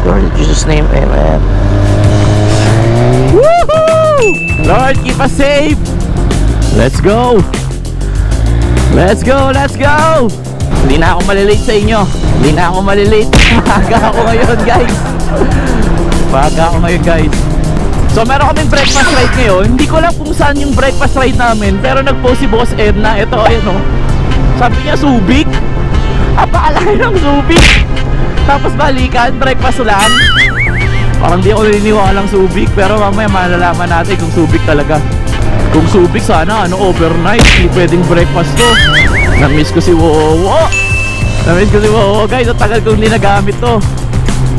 Lord, in Jesus' name, amen. Woohoo! Lord, keep us safe. Let's go. Let's go, let's go. Hindi na ako malilate sa inyo. Hindi na ako malilate. Maaga ako ngayon, guys. Maaga ako ngayon, guys. So meron kaming breakfast ride ngayon. Hindi ko alam kung saan yung breakfast ride namin, pero nag-post si Boss Edna. Ito, ayun o. Sabi niya, Subic. Apaalay ng Subic. Tapos balikan, breakfast lang. Parang di ako naniniwalang Subic, pero mamaya malalaman natin kung Subic talaga. Kung Subic, sana overnight. Hindi pwedeng breakfast to. Na-miss ko si Wowo. Na-miss ko si Wowo, guys. At tagal kong hindi nagamit to.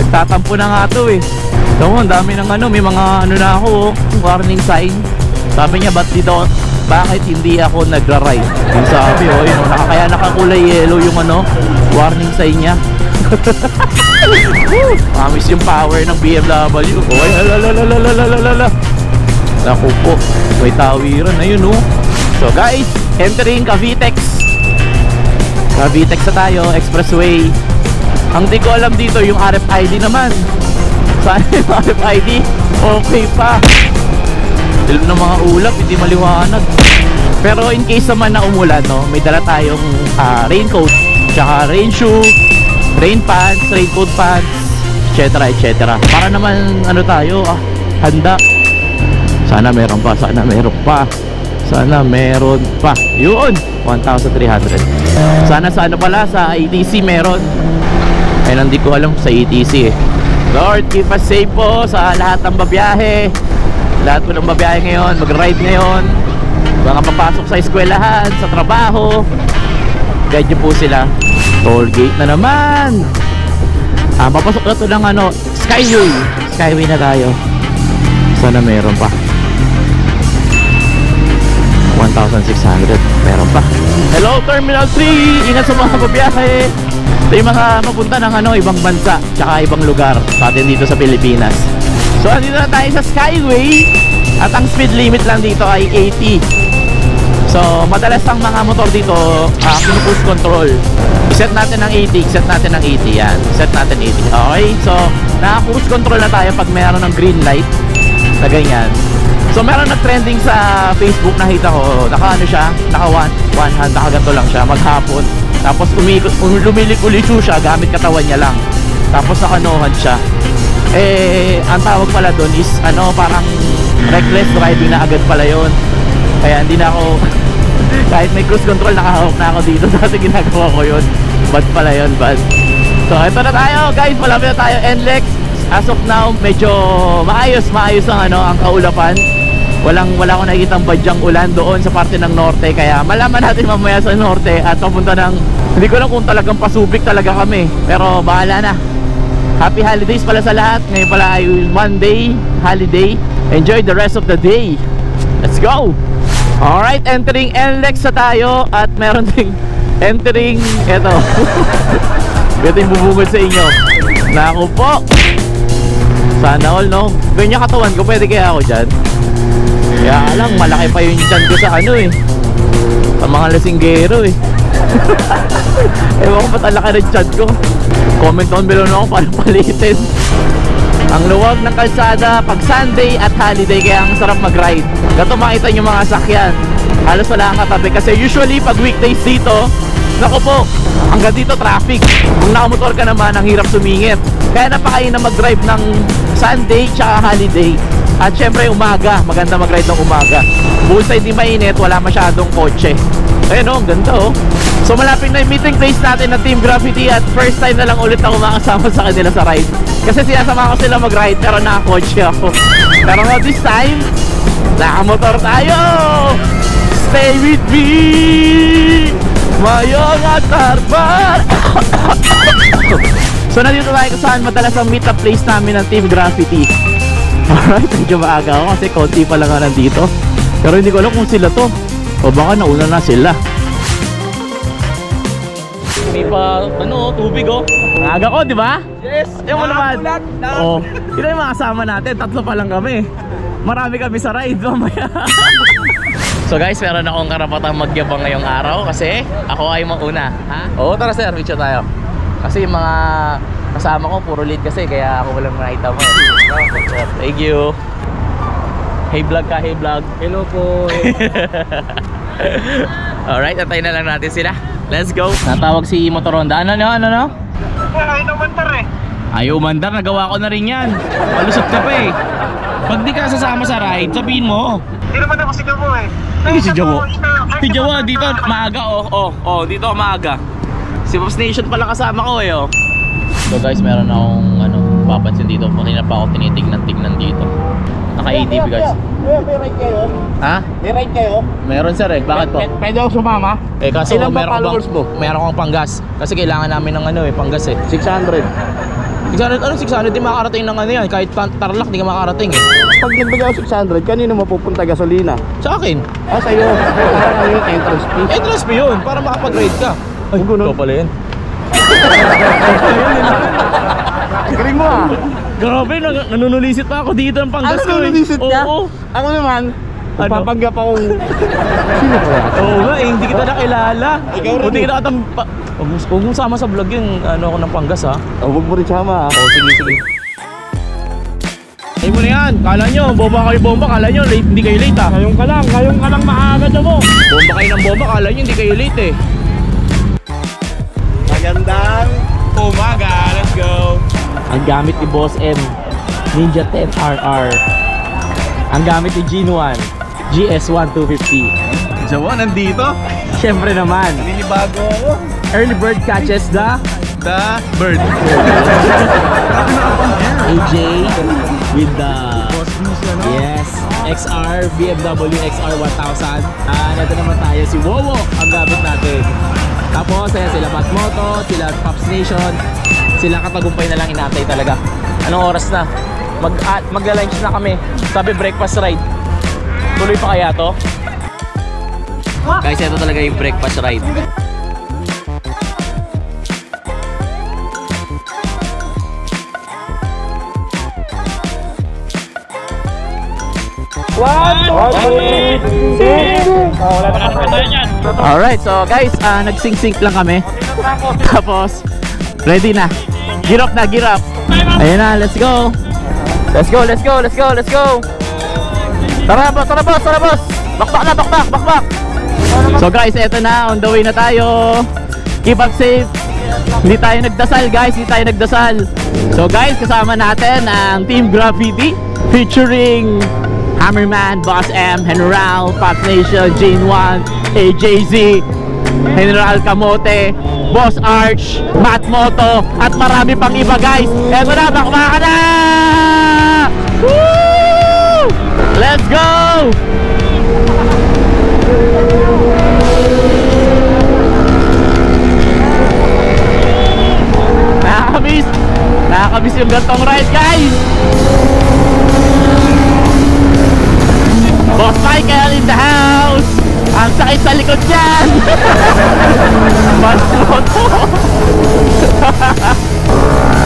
Nagtatampo na nga to eh. So, ang dami ng may mga na ako, warning sign. Sabi niya, bakit hindi ako nagra-ride? Yung sabi, yun, kaya nakakulay yellow yung warning sign niya. Promise yung power ng BMW. Oy, alalalalalalalala. Naku po, may tawiran na yun, oh. So guys, entering Cavitex. Cavitex na tayo, expressway. Ang di ko alam dito yung RFID naman. Saan yung RFID? Okay pa. Dilim ng mga ulap, hindi maliwanag. Pero in case naman na umulan, no, may dala tayong raincoat, tsaka rain shoe, rain pants, raincoat pants, etc, etc. Para naman tayo, handa. Sana meron pa, sana meron pa. Sana meron pa. Yun, 1,300. Sana pala sa ETC meron. Ay, hindi ko alam sa ETC eh. Lord, keep us safe po sa lahat ng babiyahe. Lahat po ng babiyahe ngayon, mag-ride ngayon, mga papasok sa eskwelahan, sa trabaho. Guide nyo po sila. Toll gate na naman. Papasok na to ng Skyway. Skyway na tayo. Sana meron pa. 1,600. Meron pa. Hello, Terminal 3. Ingat sa mga babiyahe. Ito yung mga mapunta ng ibang bansa, tsaka ibang lugar sa atin dito sa Pilipinas. So andito na tayo sa Skyway. At ang speed limit lang dito ay 80. So madalas ang mga motor dito pinupush control. I-set natin ng 80. Set natin ng 80. Yan. Set natin 80. Okay. So naka-cruise control na tayo pag mayroon ng green light na ganyan. So meron nag-trending sa Facebook, nakita ko, siya, naka one hand, nakaganto lang siya, maghapon. Tapos lumilik-uliso siya, gamit katawan niya lang. Tapos nakanohan siya. Ang tawag pala doon is, parang reckless driving na agad pala yon. Kaya hindi na ako, kahit may cruise control, nakahawak na ako dito. Dati ginagawa ko yun. Bad pala yun, bad. So ito na tayo, guys, malapit na tayo, NLEX. As of now, medyo maayos ang kaulapan. Wala ko nakikitang badyang ulan doon sa parte ng norte. Kaya malaman natin mamaya sa norte at papunta ng, hindi ko lang kung talagang pasubik talaga kami, pero bahala na. Happy holidays pala sa lahat. Ngayon pala ay Monday holiday. Enjoy the rest of the day. Let's go. Alright, entering NLEX na tayo. At meron ding entering, eto ito yung bubungod sa inyo. Naku po, sana all, no? Ganyan katawan ko, pwede kaya ako dyan? Kaya lang, malaki pa yung dyan ko sa sa mga lasinggero eh. Ewan ko ba't ang laki ng dyan ko. Comment down below na ako para palitin. Ang luwag ng kalsada pag Sunday at holiday, kaya ang sarap mag-ride. Gato makita nyo mga sakyan, halos wala kang katabi. Kasi usually pag weekdays dito, naku po, hanggang dito traffic. Kung nakamotor ka naman, ang hirap sumingit. Kaya napakain na mag-drive ng Sunday tsaka holiday. At syempre umaga, maganda mag-ride ng umaga. Bull sa hindi mainit, wala masyadong kotse. Ayun o, ang ganda o. So malapit na yung meeting place natin na Team Graffiti. At first time na lang ulit ako makasama sa kanila sa ride. Kasi sinasama ko sila mag-ride pero nakakotse ako. Pero this time, nakamotor tayo. Stay with me, Mayong at Harbar. So nandito tayo kung saan madalas ang meet up place namin ng Team Graffiti. Alright, medyo maaga ako kasi konti pa lang nga nandito. Pero hindi ko alam kung sila to o baka nauna na sila. May pa, tubig oh. Maaga ko, di ba? Yes! Yung mo naman. Oo. Ito yung mga kasama natin, tatlo pa lang kami. Marami kami sa ride mamaya. So guys, meron akong karapatang magyabang ngayong araw kasi ako ay mauna. Ha? Oo, tara sir, video tayo. Kasi yung mga Kasama ko, puro late kasi, kaya ako walang nakita mo. Thank you. Hey vlog ka, hey vlog. Hello po. Alright, antayin na lang natin sila. Let's go. Natawag si Motoronda. Ano? Ayaw naman tar eh. Ayaw mandar, nagawa ko na rin yan. Malusot ka pa eh. Pag di ka sasama sa ride, sabihin mo. Hindi naman ako si Jawo eh. Ay, si Jawo. Si Jawo, dito maaga dito maaga. Si Pops Nation pala kasama ko eh oh. So guys, meron akong papansin dito. Kanina pa ako tinitignan dito. Naka-ATV guys. May ride kayo? Ha? May ride kayo? Meron sir eh. Bakit po? Pwede ako sumama? Eh kaso Ilan ba followers mo? Meron akong panggas. Kasi kailangan namin ng panggas eh. 600. 600, 600 di makakarating ng yan. Kahit Tarlac di ka makakarating eh. Pag nagbigay ako 600, kanino mapupunta gasolina? Sa akin. Sa'yo. Parang ano yung entrance fee? Entrance fee yun. Para makapag-ride ka. Ay, ganun. ito pala yun. Galing mo ah. Grabe, nanunulisit pa ako dito ng panggas ko eh. Nanunulisit ka? Oo. Ako naman, papanggap akong... Sino ko yan? Oo nga eh, hindi kita nakilala. Ikaw rin Hindi eh. kita huwag mong sama sa vlog yung ako ng panggas ha. Huwag mo rin sama ah. Oo, sige. Ay mo na yan, kala nyo, bomba kayo bomba, kala nyo late, hindi kayo late ha. Ngayon ka lang maaga na mo. Bomba kayo ng bomba, kala nyo hindi kayo late eh. Magandang Umaga, let's go. Ang gamit ni Boss M, Ninja 10RR. Ang gamit ni Gene1, GS1 250. Jawa, nandito? Siyempre naman, Ninibago ako. early bird catches the Bird. AJ with the yes, XR, BMW XR 1000. Nandito naman tayo si Wowo, ang gamit natin. Tapos ayan sila Batmoto, sila Pops Nation. Sila katagumpay na lang inatay talaga. Anong oras na? Magla-lunch na kami. Sabi breakfast ride. Tuloy pa kaya to? Guys, ito talaga yung breakfast ride. Alright, so guys, nagsing-sync lang kami. Tapos, ready na. Gear up na, gear up. Ayan na, let's go. Let's go. Tara boss. Bakbak. So guys, eto na, on the way na tayo. Keep up safe. Hindi tayo nagdasal guys, So guys, kasama natin ang Team Graffiti featuring Hammerman, Boss M, General, Pops Nation, Gene1, AJZ, General Kamote, Boss Arch, Matt Moto, at marami pang iba guys. Eto na, bakbaka na! Woo! Let's go! Nakakamiss yung gantong ride guys. Boss Michael in the house. Ang sakit sa likod dyan.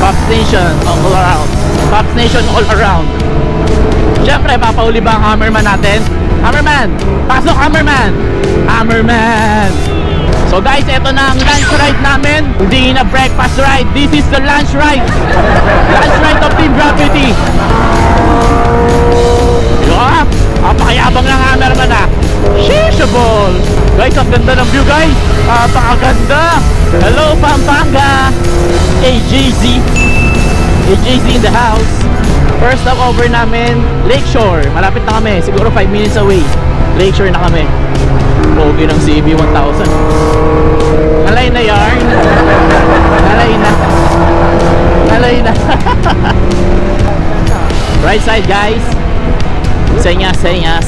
Pops Nation all around. Pops Nation all around. Siyempre papauli ba ang Hammerman natin? Hammerman! Pasok Hammerman! So guys, ito na ang lunch ride namin. Hindi na breakfast ride. This is the lunch ride. Lunch ride of Team Graffiti. Diba? Napakayabang ng Hammerman ah. Shishable. Guys, ang ganda ng view guys. Napakaganda. Hello Pampanga. AJZ in the house. First stop over namin, Lakeshore. Malapit na kami, siguro 5 minutes away. Lakeshore na kami. Pogi ng CB 1000. Alay na yarn. Alay na. Right side guys. Senyas.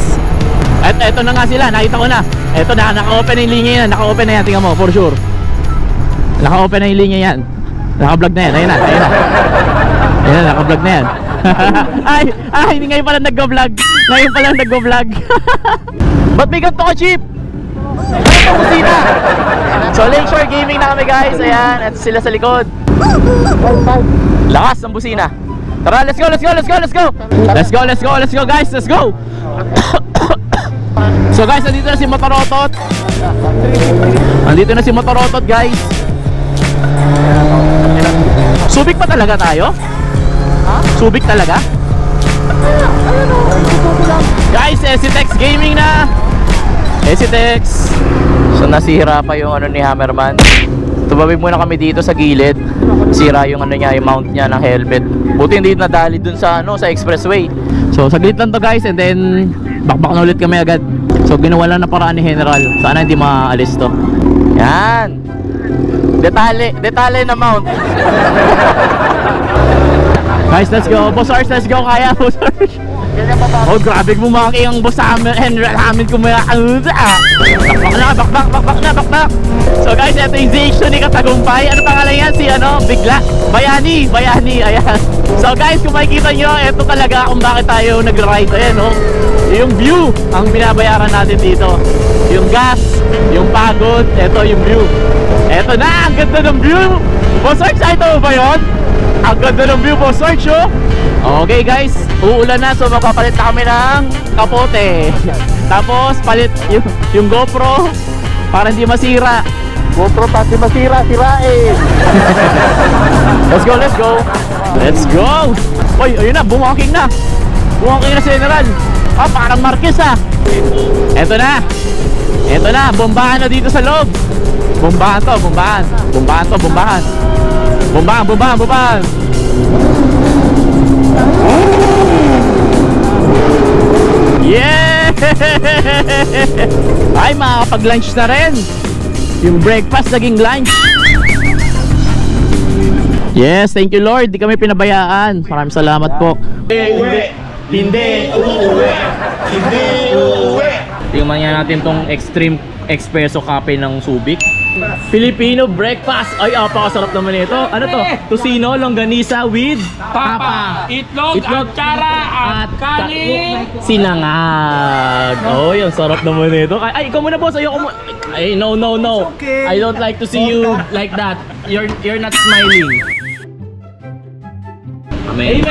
At eto na nga sila, nakita ko na. Eto na, naka-open na yung linya yan. Naka-open na yan, tingnan mo, for sure. Naka-open na yung linya yan. Naka-vlog na yan, ayun na, naka-vlog na yan. ay, ngayon pala nag-vlog. Ba't may ganito ka, Chip? Ano busina? So, Lakeshore Gaming na kami guys. Ayan, eto sila sa likod. Lakas ng busina. Tara, let's go guys, let's go. So guys, nandito na si Motorotot guys. Subic pa talaga tayo? Subic talaga? Guys, SCTEX Gaming na! SCTEX! So nasira pa yung ano ni Hammerman. Tumabi muna kami dito sa gilid. Sira yung ano niya, yung mount niya ng helmet. Buti hindi nadali dun sa ano, sa expressway. So saglit lang to guys, and then bakbak na ulit kami agad. So ginawa lang na paraan ni General. Sana hindi maalis to. Yan. Detale na mount. Guys, let's go. Boss Ars, let's go. Kaya, Boss Ars. Oh, grabe bumaki ang boss namin kumaya. Bakbak na. So guys, ito yung ZH2 ni Katagumpay. Ano pangalan yan? Si ano? Bigla? Bayani, ayan. So guys, kung makikita nyo, ito talaga kung bakit tayo nag-ride. Ayan, oh. Yung view ang binabayaran natin dito. Yung gas, yung pagod, ito yung view. Ito na, ang ganda ng view. Boss Arch, ito ba yun? Ang ganda ng view, Boss Arch, oh. Okay guys, uulan na, so magpapalit na kami ng kapote. Tapos palit yung GoPro para hindi masira. GoPro pati masira, sirain. Let's go. Uy, ayun na, bumaking na si General. Parang Marquez ah. Eto na, bombahan na dito sa loob. Bombahan. Yeah! Ay, makakapag-lunch na rin. Yung breakfast naging lunch. Yes, thank you Lord. Di kami pinabayaan. Maraming salamat po. Hindi uuwi. Tingnan niya natin tong extreme espresso cafe ng Subic. Filipino breakfast. Ay, apakasarap naman ito. Ano to? Tocino, longganisa with papa, Itlog, atsara, at kanin. Sinangag. Oh, yung sarap naman ito. Ay, ikaw muna boss. Ayoko mo. Ay, no. Okay. I don't like to see you like that. You're not smiling. Amen.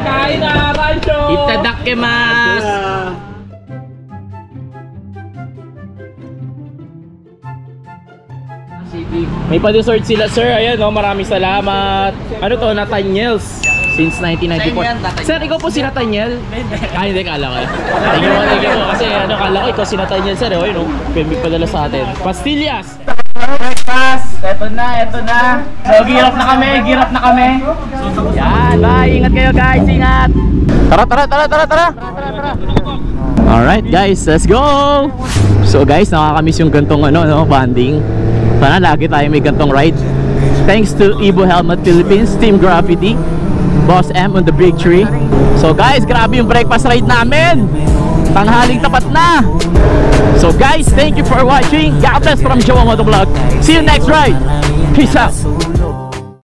Kain na, Rancho! Itadakimasu. May pa-dessert sila sir. Ayan oh, maraming salamat. Ano to? Nathaniel's since 1994. Sir, ikaw po si Nathaniel? Ay, hindi, kala ko. Thank you po. Kasi ano, kala ko ikaw si Nathaniel sir. Oh, yun oh. Pwede padala sa atin. Pastillas! Breakfast! Eto na. So, girap na kami. Yan, bye. Ingat kayo guys, ingat. Tara. Alright guys, let's go. So guys, nakakamiss yung gantong ano, no, banding. Sana lagi tayo may gantong ride. Thanks to Evo Helmet Philippines, Team Graffiti, Boss M on the big tree. So guys, grabe yung breakfast ride namin. Tanghaling tapat na. So guys, thank you for watching. God bless from Jowa Motovlog. See you next ride. Peace out.